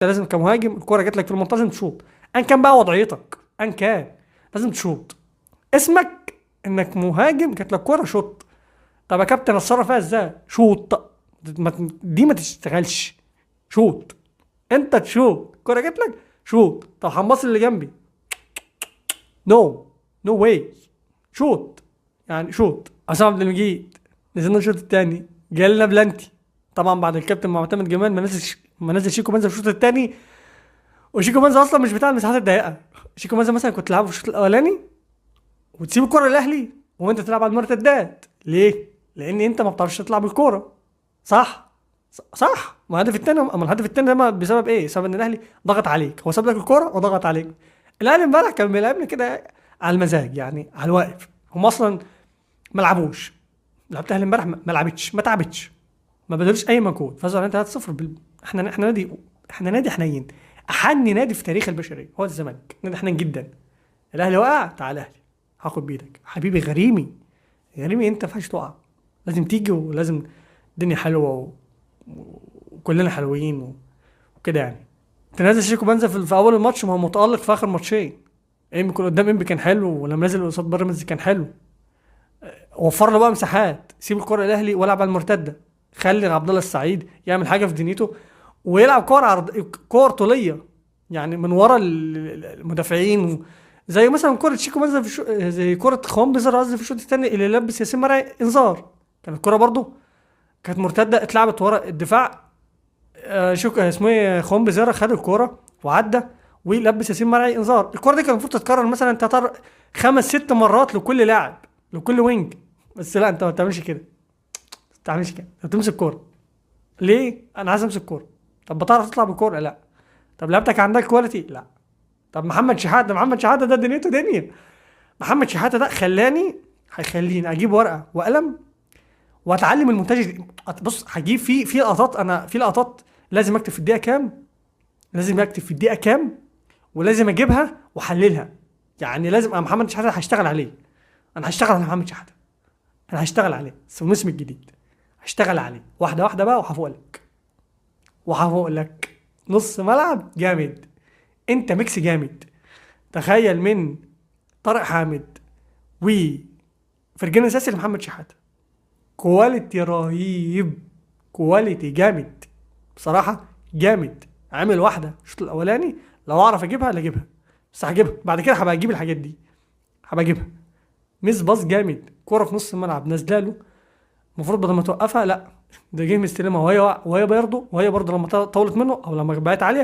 لازم كمهاجم الكوره جات لك في المنطقه لازم تشوط، ان كان بقى وضعيتك ان كان لازم تشوط. اسمك انك مهاجم، جات لك كوره شوط. طب يا كابتن اتصرف فيها ازاي؟ شوط. دي ما تشتغلش. شوط. انت تشوط الكوره جات لك شوط. طب حماص اللي جنبي، نو، نو واي، شوط. يعني شوط. عصام عبد المجيد نزلنا الشوط الثاني جالنا بلانتي، طبعا بعد الكابتن معتمد جمال ما نزل شيكو بنزل في الشوط الثاني. وشيكو بنزل اصلا مش بتاع المساحات الضيقه. شيكو بنزل مثلا كنت تلعبه في الشوط الاولاني وتسيب الكره للاهلي وانت تلعب على المرتدات. ليه؟ لان انت ما بتعرفش تلعب الكوره. صح. صح. ما الهدف الثاني، اما الهدف الثاني ده بسبب ايه؟ بسبب ان الاهلي ضغط عليك، هو ساب لك الكوره وضغط عليك. الاهلي امبارح كان بيلعبنا كده على المزاج، يعني على الواقف. هم اصلا ما لعبوش. لعبت الاهلي امبارح ما لعبتش، ما تعبتش، ما بذلوش اي مجهود، فازوا علينا 3-0 احنا نادي، احنا نادي حنين. احن نادي في تاريخ البشريه هو الزمالك، نادي حنين جدا. الاهلي وقع، تعال الاهلي هاخد بايدك حبيبي غريمي. غريمي انت ما ينفعش تقع، لازم تيجي، ولازم الدنيا حلوه وكلنا حلوين وكده يعني. تنازل شيكو بنزل في اول الماتش، ما هو متالق في اخر ماتشين. انبي كان قدام، انبي كان حلو، ولما نزل قصاد بيراميدز كان حلو. وفر له بقى مساحات، سيب الكره الاهلي والعب على المرتده. خلي عبد الله السعيد يعمل حاجه في دنيته ويلعب كور كور طوليه، يعني من ورا المدافعين. زي مثلا كرة شيكو مثلا زي كرة خوان بيزر قصدي في الشوط الثاني اللي لبس ياسين مرعي انذار. كانت الكرة برضو كانت مرتدة اتلعبت ورا الدفاع. شوك اسمه ايه، خوان بيزر خد الكرة وعدى ولبس ياسين مرعي انذار. الكرة دي كان المفروض تتكرر مثلا 5 6 مرات لكل لاعب، لكل وينج. بس لا، انت ما بتعملش كده، ما بتعملش كده، انت بتمسك كورة. ليه؟ انا عايز امسك كورة. طب بتعرف تطلع بالكورة؟ لا. طب لعبتك عندك كواليتي؟ لا. طب محمد شحاته، محمد شحاته ده دنيته دنيا. محمد شحاته ده هيخليني اجيب ورقه وقلم واتعلم المونتاج بص هجيب في لقطات، انا في لقطات لازم اكتب في الدقيقه كام، لازم اكتب في الدقيقه كام، ولازم اجيبها واحللها. يعني لازم انا محمد شحاته هشتغل عليه. انا هشتغل على محمد شحاته، انا هشتغل عليه في الموسم الجديد. هشتغل عليه واحده واحده بقى، وهفوق لك، وهفوق لك. نص ملعب جامد، انت ميكس جامد. تخيل من طارق حامد وفرجاني اساسي لمحمد شحاته، كواليتي رهيب، كواليتي جامد بصراحه، جامد. عامل واحده الشوط الاولاني، لو اعرف اجيبها لا اجيبها، بس هجيبها بعد كده، هبقى اجيب الحاجات دي، هبقى اجيبها. ميس باص جامد، كوره في نص الملعب نازله له، المفروض بدل ما توقفها لا، ده جه مستلمها وهي برضه لما طولت منه او لما بقت عاليه